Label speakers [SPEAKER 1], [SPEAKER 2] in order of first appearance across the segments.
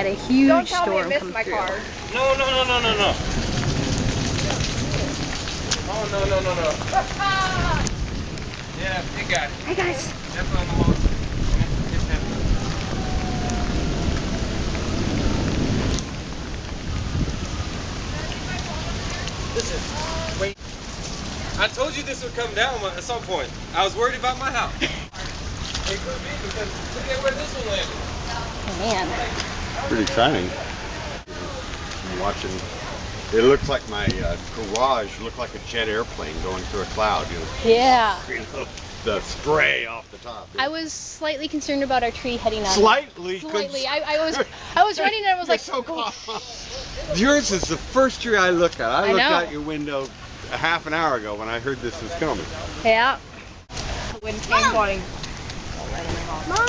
[SPEAKER 1] a huge storm come through.
[SPEAKER 2] No. Oh, no. Yeah, you got it.
[SPEAKER 1] Hey guys.
[SPEAKER 2] That's on the wall. Listen, wait. I told you this would come down at some point. I was worried about my house. It could be because look at where this one landed.
[SPEAKER 1] Man.
[SPEAKER 3] Pretty exciting. I'm watching. It looks like my garage looked like a jet airplane going through a cloud. You know?
[SPEAKER 1] Yeah.
[SPEAKER 3] You know, the spray off the top.
[SPEAKER 1] I was slightly concerned about our tree heading on.
[SPEAKER 3] Slightly.
[SPEAKER 1] I was running and I was like,
[SPEAKER 3] so calm. Yours is the first tree I look at. I looked out your window a half an hour ago when I heard this was coming.
[SPEAKER 1] Yeah.
[SPEAKER 4] The wind came going.
[SPEAKER 1] Mom,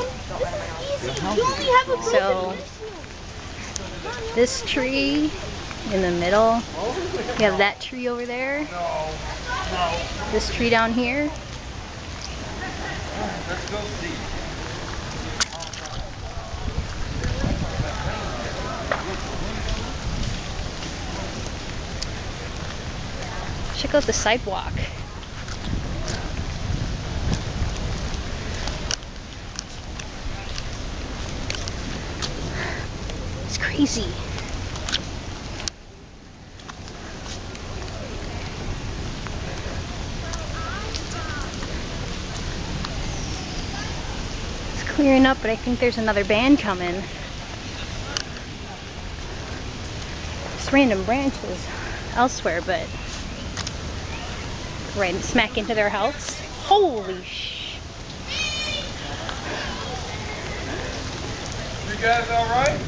[SPEAKER 1] you only have a so this tree in the middle. We have that tree over there. This tree down here.
[SPEAKER 2] Let's go see.
[SPEAKER 1] Check out the sidewalk. It's crazy. It's clearing up, but I think there's another band coming. Just random branches elsewhere, but right smack into their house. Holy sh!
[SPEAKER 2] You guys all right?